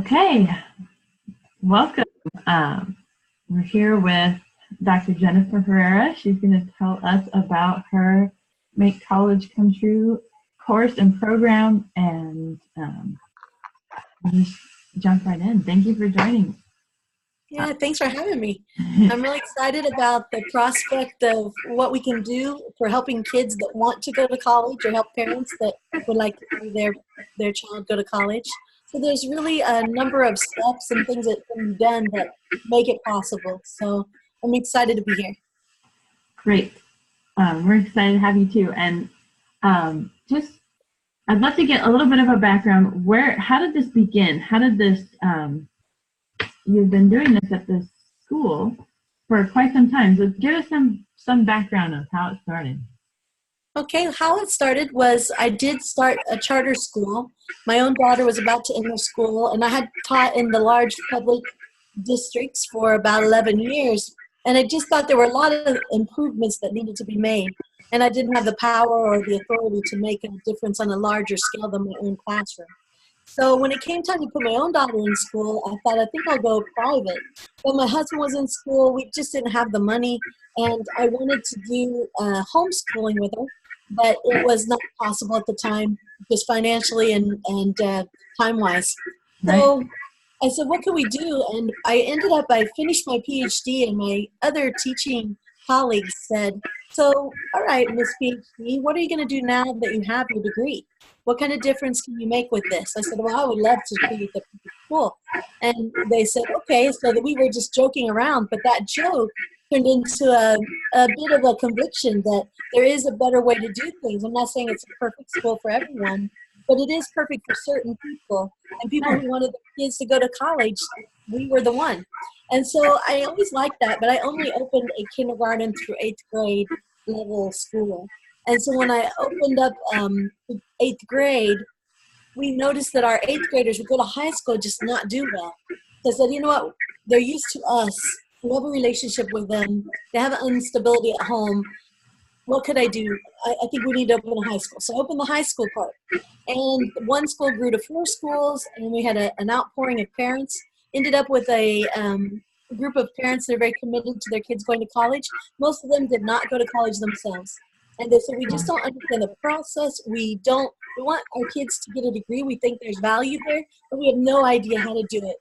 Okay, welcome. We're here with Dr. Jennifer Herrera. She's going to tell us about her Make College Come True course and program, and we'll just jump right in. Thank you for joining. Yeah, thanks for having me. I'm really excited about the prospect of what we can do for helping kids that want to go to college, or help parents that would like to see their child go to college. So there's really a number of steps and things that can be done that make it possible. So I'm excited to be here. Great. We're excited to have you too. And I'd love to get a little bit of a background. How did this begin? How did this, you've been doing this at this school for quite some time. So give us some background of how it started. Okay, how it started was I did start a charter school. My own daughter was about to enter school, and I had taught in the large public districts for about 11 years. And I just thought there were a lot of improvements that needed to be made. And I didn't have the power or the authority to make a difference on a larger scale than my own classroom. So when it came time to put my own daughter in school, I think I'll go private. But my husband was in school. We just didn't have the money. And I wanted to do homeschooling with her, but it was not possible at the time, just financially and time-wise. So Right. I said, what can we do? And I finished my PhD, and my other teaching colleagues said, so, all right, Miss PhD, what are you going to do now that you have your degree? What kind of difference can you make with this? I said, well, I would love to create the school. And they said, okay, so that we were just joking around, but that joke turned into a bit of a conviction that there is a better way to do things. I'm not saying it's a perfect school for everyone, but it is perfect for certain people. And people who wanted their kids to go to college, we were the one. And so I always liked that, but I only opened a kindergarten through 8th grade level school. And so when I opened up 8th grade, we noticed that our 8th graders would go to high school just not do well. So I said, you know what, they're used to us. We have a relationship with them. They have an instability at home. What could I do? I think we need to open a high school. So I opened the high school part. And one school grew to 4 schools, and we had an outpouring of parents. Ended up with a group of parents that are very committed to their kids going to college. Most of them did not go to college themselves. And they said, we just don't understand the process. We want our kids to get a degree. We think there's value there, but we have no idea how to do it.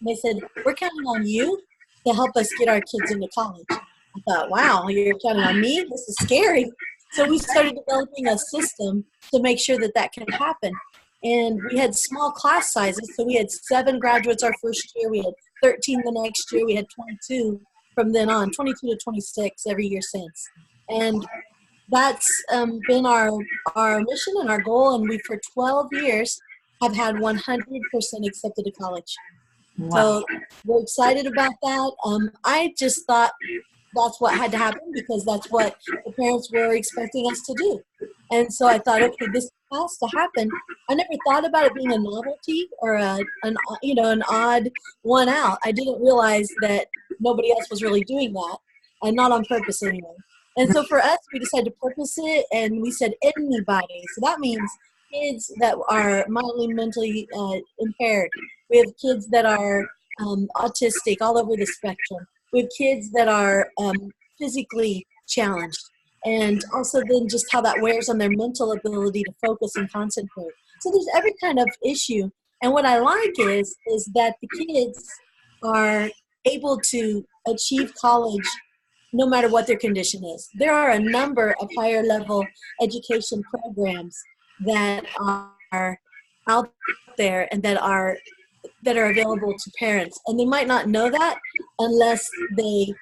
And they said, we're counting on you to help us get our kids into college. I thought, wow, you're counting on me? This is scary. So we started developing a system to make sure that that can happen. And we had small class sizes. So we had 7 graduates our first year. We had 13 the next year. We had 22 from then on, 22 to 26 every year since. And that's been our mission and our goal. And we, for 12 years, have had 100% accepted to college. Wow. So we're excited about that. I just thought that's what had to happen because that's what the parents were expecting us to do. And so I thought, okay, this has to happen. I never thought about it being a novelty or an odd one out. I didn't realize that nobody else was really doing that, and not on purpose anyway. And so for us, we decided to purpose it, and we said anybody. So that means kids that are mildly mentally impaired. We have kids that are autistic, all over the spectrum. We have kids that are physically challenged, and also then just how that wears on their mental ability to focus and concentrate. So there's every kind of issue. And what I like is that the kids are able to achieve college no matter what their condition is. There are a number of higher level education programs that are out there and that are available to parents. And they might not know that unless they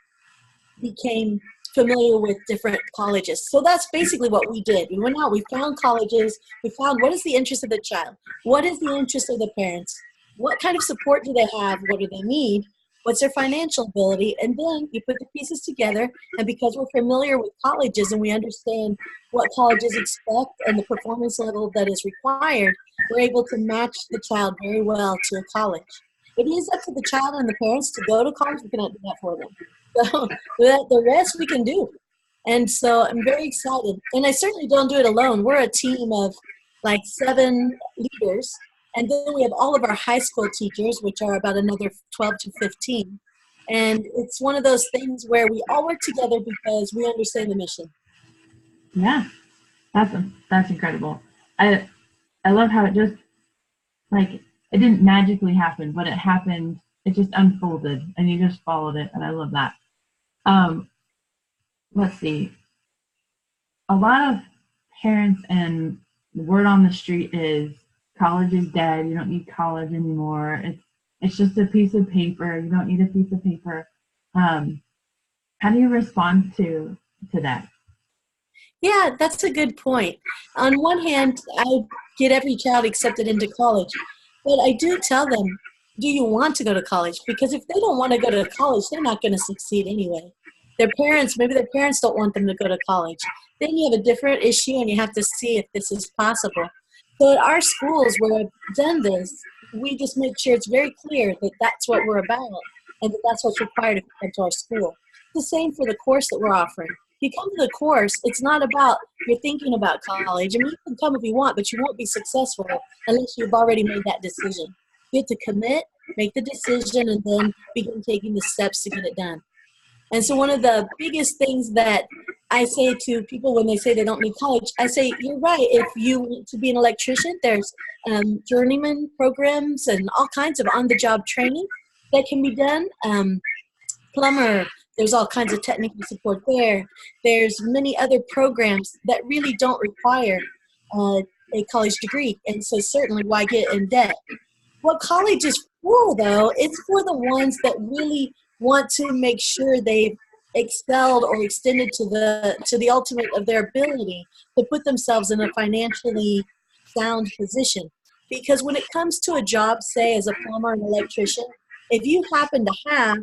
became familiar with different colleges. So that's basically what we did. We went out, we found colleges, we found what is the interest of the child, what is the interest of the parents, what kind of support do they have, what do they need, what's their financial ability, and then you put the pieces together, and because we're familiar with colleges and we understand what colleges expect and the performance level that is required, we're able to match the child very well to a college. It is up to the child and the parents to go to college. We cannot do that for them. So the rest we can do. And so I'm very excited. And I certainly don't do it alone. We're a team of like 7 leaders And then we have all of our high school teachers, which are about another 12 to 15. And it's one of those things where we all work together because we understand the mission. Yeah, that's incredible. I love how it just, like, it didn't magically happen, but it happened. It just unfolded, and you just followed it, and I love that. Let's see. A lot of parents, and the word on the street is college is dead. You don't need college anymore. It's just a piece of paper. You don't need a piece of paper. How do you respond to that? Yeah, that's a good point. On one hand, I get every child accepted into college, but I do tell them, do you want to go to college? Because if they don't want to go to college, they're not going to succeed anyway. Maybe their parents don't want them to go to college. Then you have a different issue and you have to see if this is possible. So at our schools where I've done this, we just make sure it's very clear that that's what we're about and that that's what's required if you come to our school. It's the same for the course that we're offering. If you come to the course, it's not about you're thinking about college. I mean, you can come if you want, but you won't be successful unless you've already made that decision. You have to commit, make the decision, and then begin taking the steps to get it done. And so one of the biggest things that I say to people when they say they don't need college, I say, you're right. If you want to be an electrician, there's journeyman programs and all kinds of on-the-job training that can be done. Plumber, there's all kinds of technical support there. There's many other programs that really don't require a college degree. And so certainly why get in debt? What college is for, though, it's for the ones that really want to make sure they've excelled or extended to the ultimate of their ability to put themselves in a financially sound position. Because when it comes to a job, say as a plumber and electrician, if you happen to have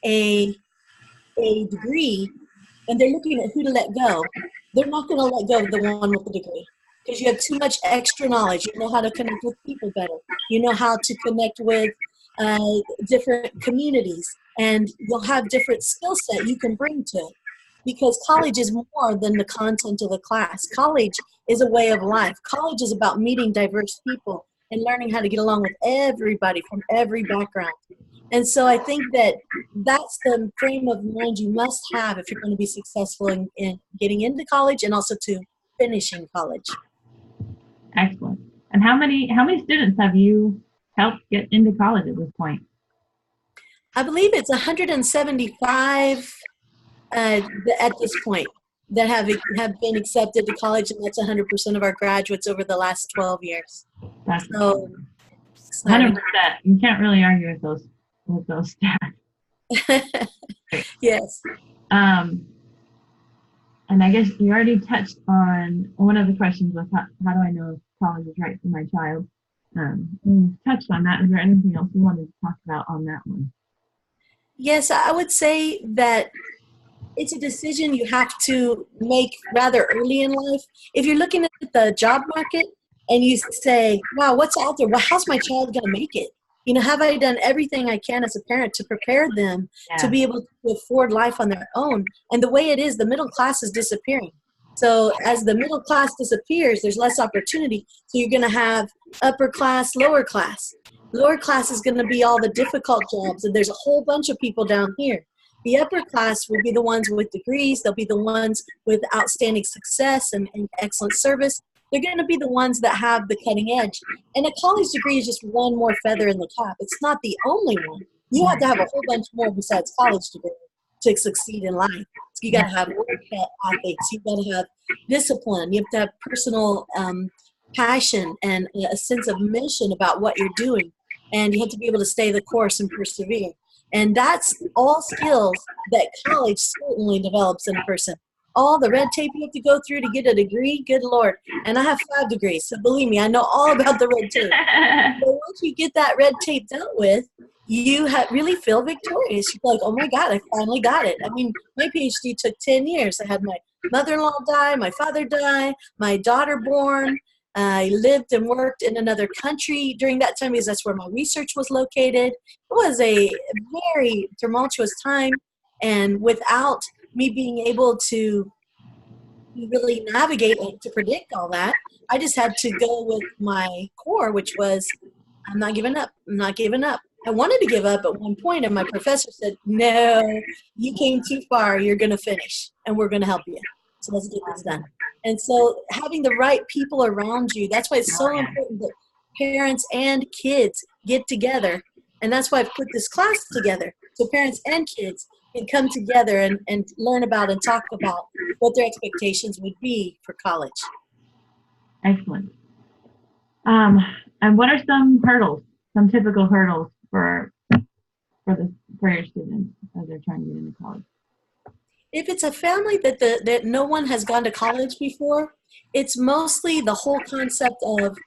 a degree and they're looking at who to let go, they're not going to let go of the one with the degree because you have too much extra knowledge. You know how to connect with people better. You know how to connect with different communities, and you'll have different skill set you can bring to it. Because college is more than the content of the class. College is a way of life. College is about meeting diverse people and learning how to get along with everybody from every background. And so I think that that's the frame of mind you must have if you're going to be successful in getting into college and also to finishing college. Excellent. And how many students have you helped get into college at this point? I believe it's 175 at this point that have been accepted to college, and that's 100% of our graduates over the last 12 years. That's so 100%. You can't really argue with those stats. Yes. And I guess you already touched on one of the questions was how do I know if college is right for my child? You touched on that. Is there anything else you wanted to talk about on that one? Yes, I would say that it's a decision you have to make rather early in life. If you're looking at the job market and you say, wow, what's out there? Well, how's my child going to make it? You know, have I done everything I can as a parent to prepare them to be able to afford life on their own? And the way it is, the middle class is disappearing. So as the middle class disappears, there's less opportunity. So you're going to have upper class, lower class. Lower class is going to be all the difficult jobs, and there's a whole bunch of people down here. The upper class will be the ones with degrees. They'll be the ones with outstanding success and excellent service. They're going to be the ones that have the cutting edge. And a college degree is just one more feather in the cap. It's not the only one. You have to have a whole bunch more besides college degree to succeed in life. So you got to have work ethics. You got to have discipline. You have to have personal passion and a sense of mission about what you're doing. And you have to be able to stay the course and persevere. And that's all skills that college certainly develops in a person. All the red tape you have to go through to get a degree, good Lord. And I have 5 degrees, so believe me, I know all about the red tape. But once you get that red tape dealt with, you really feel victorious. You're like, oh my God, I finally got it. I mean, my PhD took 10 years. I had my mother-in-law die, my father die, my daughter born. I lived and worked in another country during that time because that's where my research was located. It was a very tumultuous time, and without me being able to really navigate and to predict all that, I just had to go with my core, which was, I'm not giving up. I'm not giving up. I wanted to give up at one point, and my professor said, no, you came too far. You're going to finish, and we're going to help you. So let's get this done. And so having the right people around you, that's why it's so important that parents and kids get together. And that's why I've put this class together. So parents and kids can come together and learn about and talk about what their expectations would be for college. Excellent. And what are some hurdles, some typical hurdles for your students as they're trying to get into college? If it's a family that no one has gone to college before, it's mostly the whole concept of,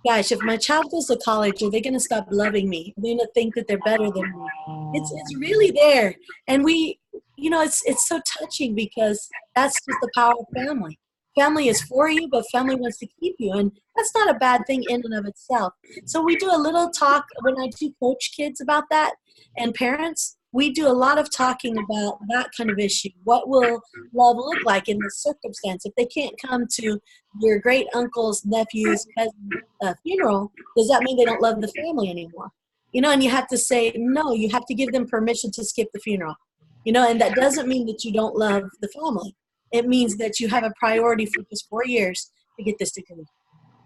gosh, if my child goes to college, are they going to stop loving me? Are they going to think that they're better than me? It's really there. And it's so touching because that's just the power of family. Family is for you, but family wants to keep you. And that's not a bad thing in and of itself. So we do a little talk when I do coach kids about that, and parents, we do a lot of talking about that kind of issue. What will love look like in this circumstance? If they can't come to your great uncle's, nephew's, cousin's funeral, does that mean they don't love the family anymore? And you have to say, no, you have to give them permission to skip the funeral. And that doesn't mean that you don't love the family. It means that you have a priority for just 4 years to get this degree.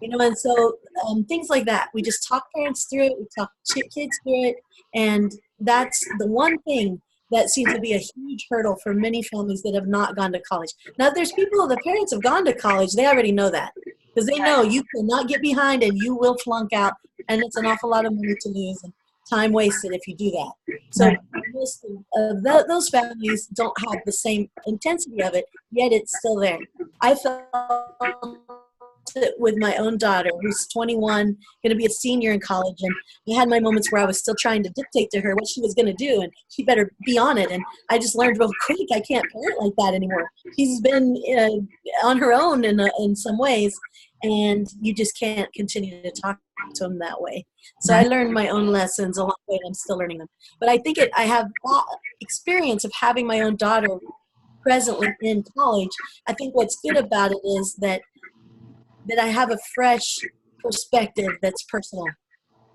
And so things like that. We just talk parents through it. We talk kids through it. And that's the one thing that seems to be a huge hurdle for many families that have not gone to college. Now, there's people, the parents have gone to college. They already know that because they know you cannot get behind and you will flunk out. And it's an awful lot of money to lose and time wasted if you do that. So most of those families don't have the same intensity of it, yet it's still there. I felt it with my own daughter, who's 21, going to be a senior in college, and I had my moments where I was still trying to dictate to her what she was going to do, and she better be on it. And I just learned real quick I can't parent like that anymore. She's been on her own in some ways, and you just can't continue to talk to them that way. So I learned my own lessons along the way, and I'm still learning them. But I think I have that experience of having my own daughter presently in college. I think what's good about it is that I have a fresh perspective that's personal,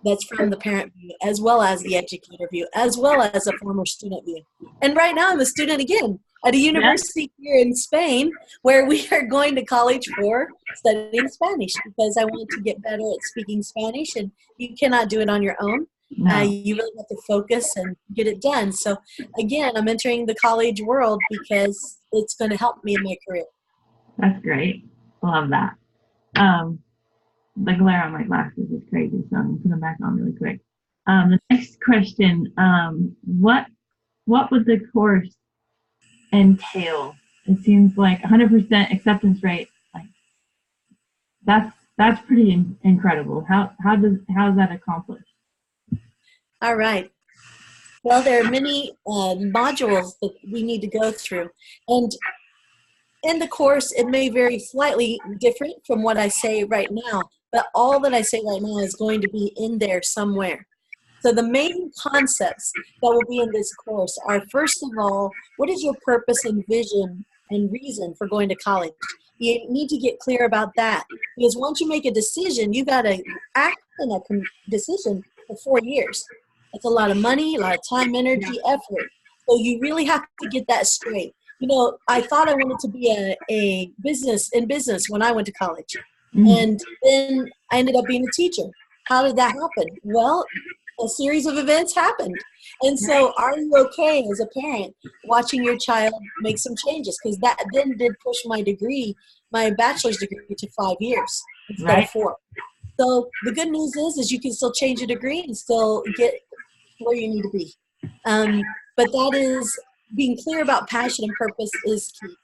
that's from the parent view, as well as the educator view, as well as a former student view. And right now I'm a student again at a university here in Spain, where we are going to college for studying Spanish because I want to get better at speaking Spanish, and you cannot do it on your own. No. You really have to focus and get it done. So again, I'm entering the college world because it's going to help me in my career. That's great. Love that. The glare on my glasses is crazy, so I'm going to put them back on really quick. The next question, what would the course entail? It seems like 100% acceptance rate. Like that's pretty incredible. How is that accomplished? All right. Well, there are many modules that we need to go through, and in the course, it may vary slightly different from what I say right now, but all that I say right now is going to be in there somewhere. So the main concepts that will be in this course are, first of all, what is your purpose and vision and reason for going to college? You need to get clear about that, because once you make a decision, you got to act on that decision for 4 years. That's a lot of money, a lot of time, energy, effort. So you really have to get that straight. I thought I wanted to be in business when I went to college. And then I ended up being a teacher. How did that happen? Well, a series of events happened. And so are you okay as a parent watching your child make some changes? Because that then did push my bachelor's degree to 5 years instead of 4. So the good news is you can still change a degree and still get where you need to be. But that is, being clear about passion and purpose is key.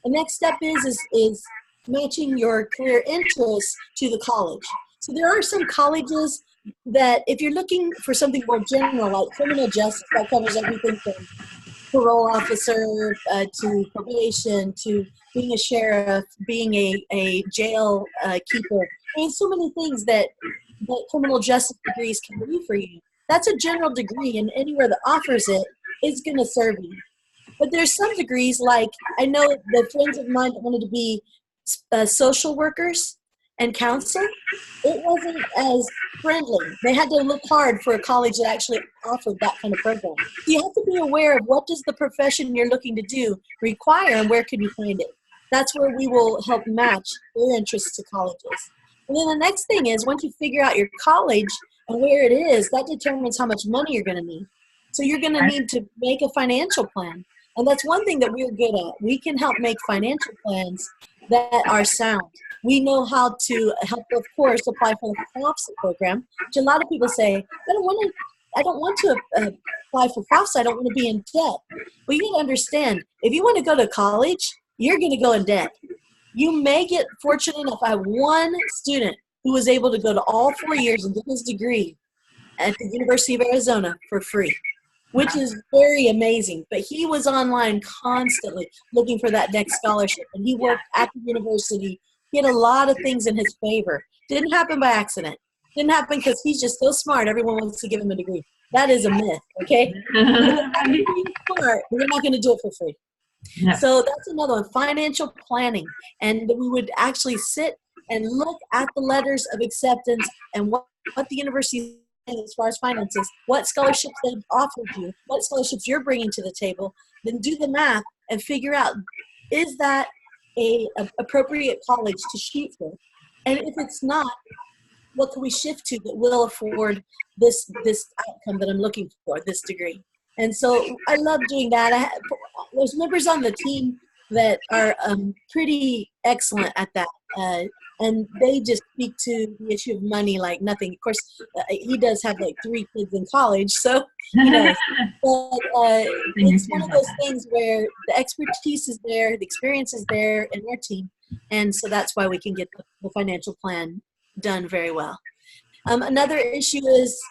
The next step is matching your career interests to the college. So there are some colleges that, if you're looking for something more general, like criminal justice, that covers everything from parole officer to probation to being a sheriff, being a jail keeper. So many things that criminal justice degrees can do for you. That's a general degree, and anywhere that offers it is going to serve you. But there's some degrees, like I know the friends of mine that wanted to be social workers, and counsel, it wasn't as friendly. They had to look hard for a college that actually offered that kind of program. So you have to be aware of what does the profession you're looking to do require and where can you find it. That's where we will help match their interests to colleges. And then the next thing is once you figure out your college and where it is, that determines how much money you're going to need. So you're going to need to make a financial plan. And that's one thing that we're good at. We can help make financial plans that are sound. We know how to help, of course, apply for the FAFSA program, which a lot of people say, I don't want to apply for FAFSA. I don't want to be in debt. Well, you need to understand, if you want to go to college, you're going to go in debt. You may get fortunate enough. I have one student who was able to go to all 4 years and get his degree at the University of Arizona for free, which is very amazing. But he was online constantly looking for that next scholarship, and he worked at the university. He had a lot of things in his favor. Didn't happen by accident. Didn't happen because he's just so smart. Everyone wants to give him a degree. That is a myth, okay? You're smart, but you're not going to do it for free. Yeah. So that's another one, financial planning. And we would actually sit and look at the letters of acceptance and what the university as far as finances, what scholarships they've offered you, what scholarships you're bringing to the table, then do the math and figure out, is that a appropriate college to shoot for? And if it's not, what can we shift to that will afford this outcome that I'm looking for, this degree? And so I love doing that. There's members on the team that are pretty excellent at that. And they just speak to the issue of money like nothing. Of course, he does have like 3 kids in college, so he knows. But it's one of those things where the expertise is there, the experience is there in our team, and so that's why we can get the financial plan done very well. Another issue is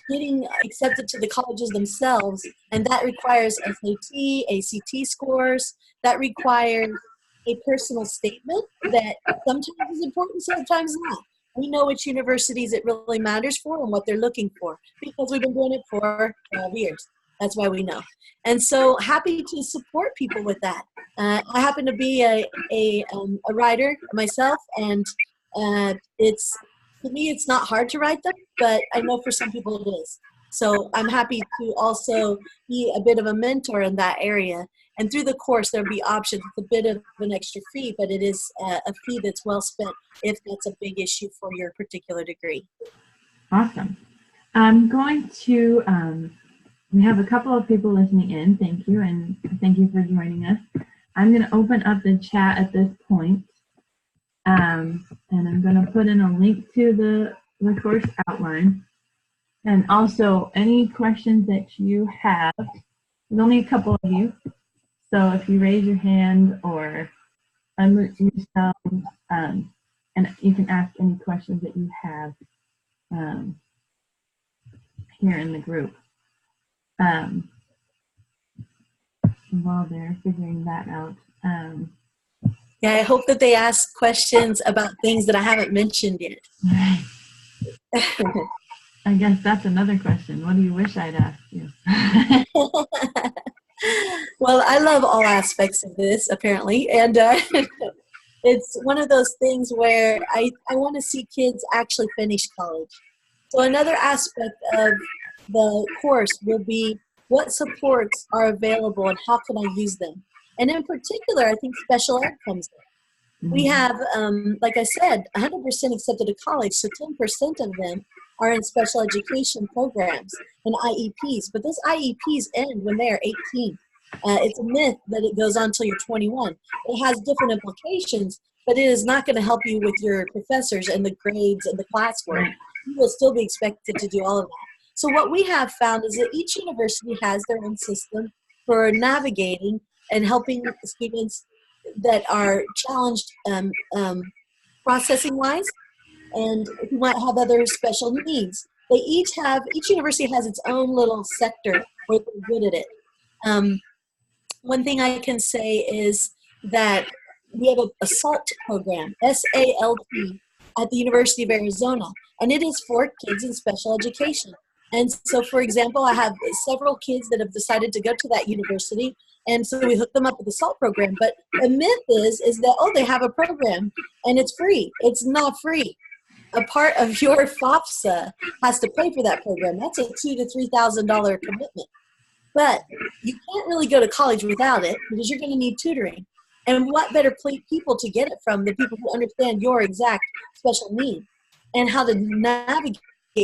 getting accepted to the colleges themselves, and that requires SAT, ACT scores. That requires a personal statement that sometimes is important, sometimes not. We know which universities it really matters for and what they're looking for because we've been doing it for 12 years. That's why we know. And so happy to support people with that. I happen to be a writer myself, and to me, it's not hard to write them, but I know for some people it is. So I'm happy to also be a bit of a mentor in that area. And through the course, there'll be options. It's a bit of an extra fee, but it is a fee that's well spent if that's a big issue for your particular degree. Awesome. I'm going to, we have a couple of people listening in. Thank you, and thank you for joining us. I'm going to open up the chat at this point. And I'm going to put in a link to the course outline. And also, any questions that you have, there's only a couple of you. So if you raise your hand or unmute yourself, and you can ask any questions that you have here in the group. While they're figuring that out. Yeah, I hope that they ask questions about things that I haven't mentioned yet. I guess that's another question. What do you wish I'd asked you? Well, I love all aspects of this, apparently. And it's one of those things where I want to see kids actually finish college. So another aspect of the course will be what supports are available and how can I use them? And in particular, I think special ed comes in. We have, like I said, 100% accepted to college, so 10% of them are in special education programs and IEPs. But those IEPs end when they are 18. It's a myth that it goes on until you're 21. It has different implications, but it is not going to help you with your professors and the grades and the classwork. You will still be expected to do all of that. So what we have found is that each university has their own system for navigating and helping students that are challenged processing-wise and who might have other special needs. Each university has its own little sector where they're good at it. One thing I can say is that we have a SALT program, S-A-L-T, at the University of Arizona, and it is for kids in special education. And so, for example, I have several kids that have decided to go to that university And so we hook them up with the SALT program. But the myth is that, oh, they have a program and it's free. It's not free. A part of your FAFSA has to pay for that program. That's a $2,000 to $3,000 commitment. But you can't really go to college without it because you're going to need tutoring. And what better people to get it from than people who understand your exact special need and how to navigate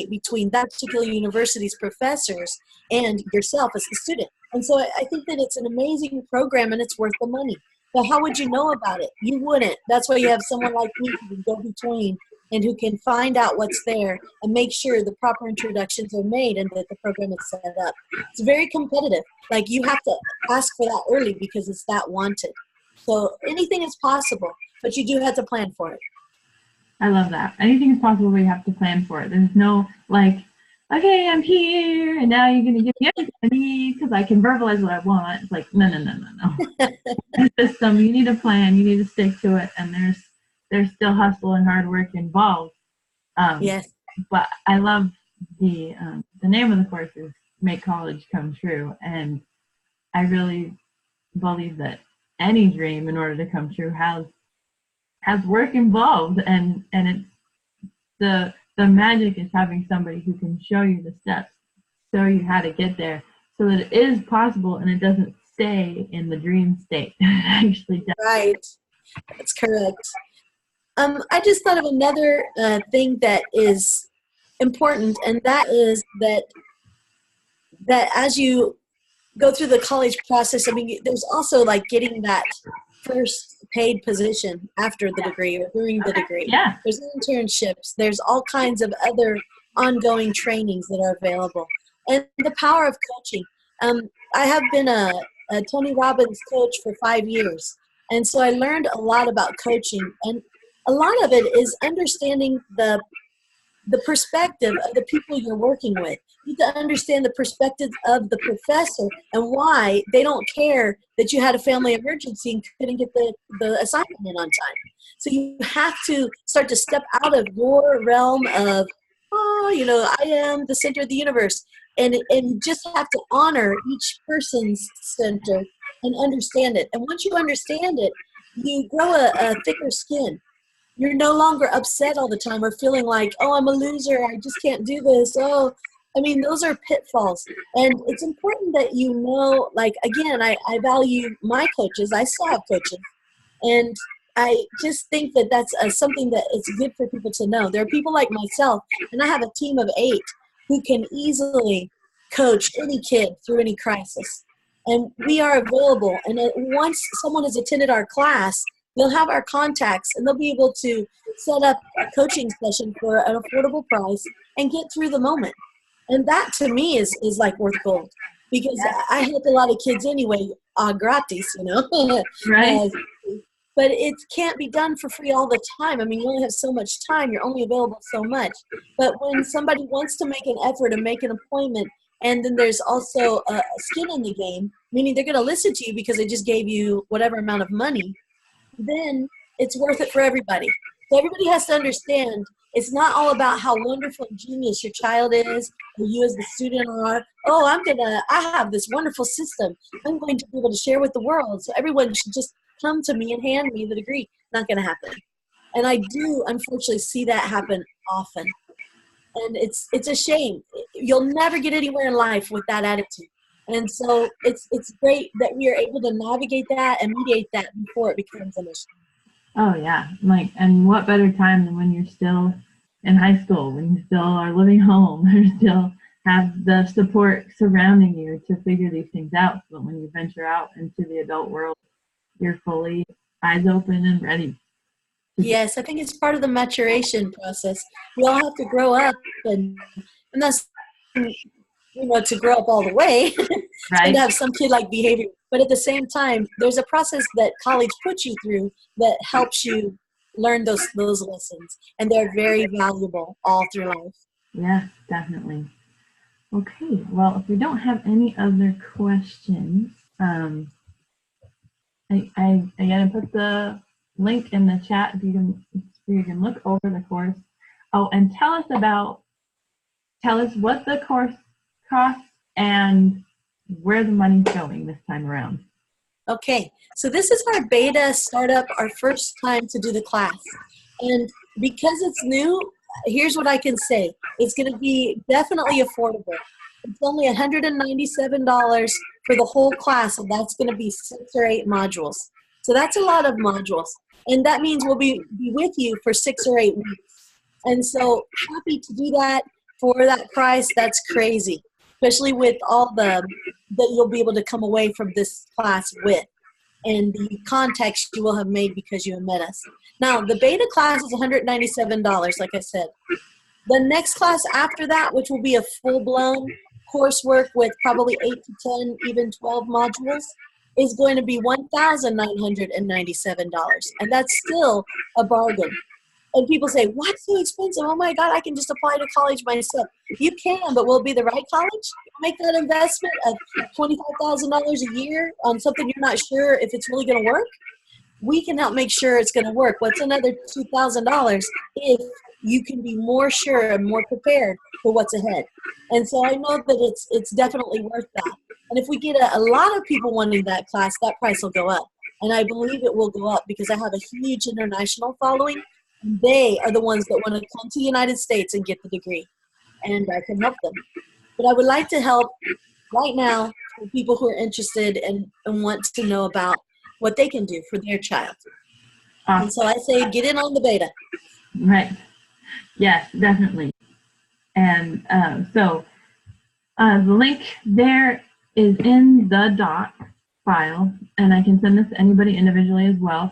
between that particular university's professors and yourself as the student. And so I think that it's an amazing program and it's worth the money. But how would you know about it? You wouldn't. That's why you have someone like me who can go between and who can find out what's there and make sure the proper introductions are made and that the program is set up. It's very competitive. Like, you have to ask for that early because it's that wanted. So anything is possible, but you do have to plan for it. I love that. Anything is possible, but you have to plan for it. There's no, like, okay, I'm here, and now you're going to give me everything I need because I can verbalize what I want. It's like, no. The system, you need a plan, you need to stick to it, and there's still hustle and hard work involved. Yes. But I love the name of the course is Make College Come True, and I really believe that any dream, in order to come true, has work involved, and it's the magic is having somebody who can show you the steps, show you how to get there, so that it is possible and it doesn't stay in the dream state. It actually does. Right. That's correct. I just thought of another thing that is important, and that is that as you go through the college process, I mean, there's also like getting that first paid position after the degree or during the degree. Yeah. There's internships. There's all kinds of other ongoing trainings that are available. And the power of coaching. I have been a Tony Robbins coach for 5 years. And so I learned a lot about coaching. And a lot of it is understanding the perspective of the people you're working with. You need to understand the perspective of the professor and why they don't care that you had a family emergency and couldn't get the assignment in on time. So you have to start to step out of your realm of, I am the center of the universe. And you just have to honor each person's center and understand it. And once you understand it, you grow a thicker skin. You're no longer upset all the time or feeling like, oh, I'm a loser, I just can't do this. Oh, I mean, those are pitfalls. And it's important that you know, like, again, I value my coaches. I still have coaches. And I just think that that's something that it's good for people to know. There are people like myself, and I have a team of 8 who can easily coach any kid through any crisis. And we are available. And once someone has attended our class, they'll have our contacts, and they'll be able to set up a coaching session for an affordable price and get through the moment. And that, to me, is like worth gold, because I help a lot of kids anyway, gratis, Right. But it can't be done for free all the time. I mean, you only have so much time. You're only available so much. But when somebody wants to make an effort and make an appointment, and then there's also a skin in the game, meaning they're going to listen to you because they just gave you whatever amount of money, then it's worth it for everybody. So everybody has to understand it's not all about how wonderful and genius your child is or you as the student are. Oh, I have this wonderful system. I'm going to be able to share with the world. So everyone should just come to me and hand me the degree. Not going to happen. And I do, unfortunately, see that happen often. And it's a shame. You'll never get anywhere in life with that attitude. And so it's great that we are able to navigate that and mediate that before it becomes an issue. Oh yeah, and what better time than when you're still in high school, when you still are living home, or still have the support surrounding you to figure these things out. But when you venture out into the adult world, you're fully eyes open and ready. Yes, I think it's part of the maturation process. We all have to grow up, and that's, to grow up all the way, right? To have some kid-like behavior. But at the same time, there's a process that college puts you through that helps you learn those lessons, and they're very valuable all through life. Yeah, definitely. Okay, well, if we don't have any other questions, I gotta put the link in the chat if you can look over the course. Oh, and tell us what the course costs and where the money's going this time around. Okay, so this is our beta startup, our first time to do the class. And because it's new, here's what I can say. It's going to be definitely affordable. It's only $197 for the whole class, and that's going to be 6 or 8 modules. So that's a lot of modules. And that means we'll be with you for 6 or 8 weeks. And so happy to do that for that price. That's crazy, especially with all that you'll be able to come away from this class with and the contacts you will have made because you have met us. Now, the beta class is $197, like I said. The next class after that, which will be a full-blown coursework with probably 8 to 10, even 12 modules, is going to be $1,997. And that's still a bargain. And people say, what's so expensive? Oh my God, I can just apply to college myself. You can, but will it be the right college? Make that investment of $25,000 a year on something you're not sure if it's really going to work? We can help make sure it's going to work. What's another $2,000 if you can be more sure and more prepared for what's ahead? And so I know that it's definitely worth that. And if we get a lot of people wanting that class, that price will go up. And I believe it will go up because I have a huge international following. And they are the ones that want to come to the United States and get the degree. And I can help them. But I would like to help right now for people who are interested and want to know about what they can do for their child. Awesome. And so I say get in on the beta. Right. Yes, definitely. And so the link there is in the doc file, and I can send this to anybody individually as well.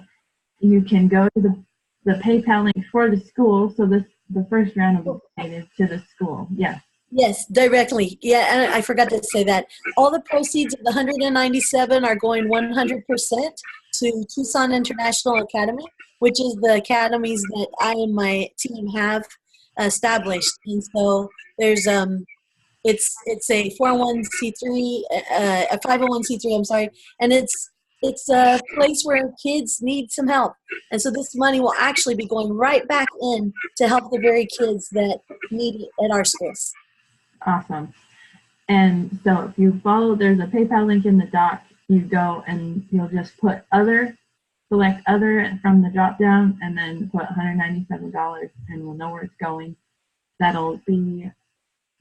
You can go to the PayPal link for the school, so the first round will be donated to the school. Yes. Yes, directly. Yeah, and I forgot to say that. All the proceeds of the 197 are going 100% to Tuscon International Academy, which is the academies that I and my team have established. And so there's it's a 401c3, a 501c3, I'm sorry, and it's a place where kids need some help. And so this money will actually be going right back in to help the very kids that need it at our schools. Awesome. And so if you follow, there's a PayPal link in the doc. You go and you'll just put other, select other from the drop down, and then put $197, and we'll know where it's going.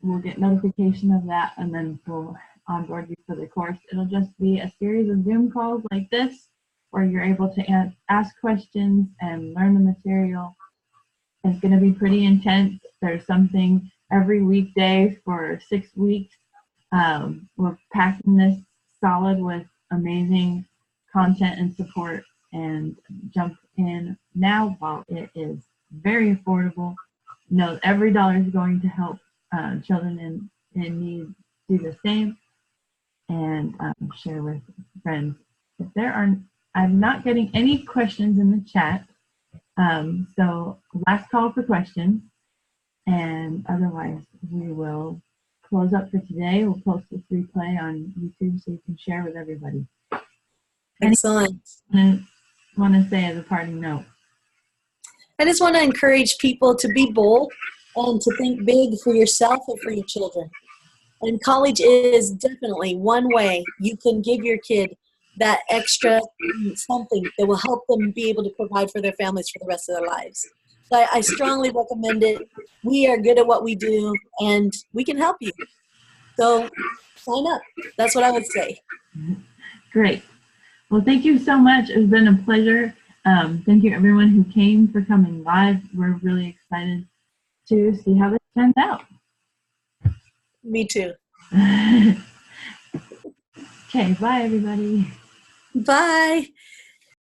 We'll get notification of that, and then we'll onboard you for the course. It'll just be a series of Zoom calls like this, where you're able to ask questions and learn the material. It's going to be pretty intense. There's something every weekday for 6 weeks. We're packing this solid with amazing content and support, and jump in now while it is very affordable. Know every dollar is going to help children in need do the same, and share with friends. I'm not getting any questions in the chat, so last call for questions, and otherwise we will close up for today. We'll post this replay on YouTube so you can share with everybody. Excellent. Anything I want to say as a parting note? I just want to encourage people to be bold and to think big for yourself and for your children. And college is definitely one way you can give your kid that extra something that will help them be able to provide for their families for the rest of their lives. So I strongly recommend it. We are good at what we do, and we can help you. So sign up. That's what I would say. Great. Well, thank you so much. It's been a pleasure. Thank you everyone who came for coming live. We're really excited to see how this turns out. Me too. Okay, bye everybody. Bye.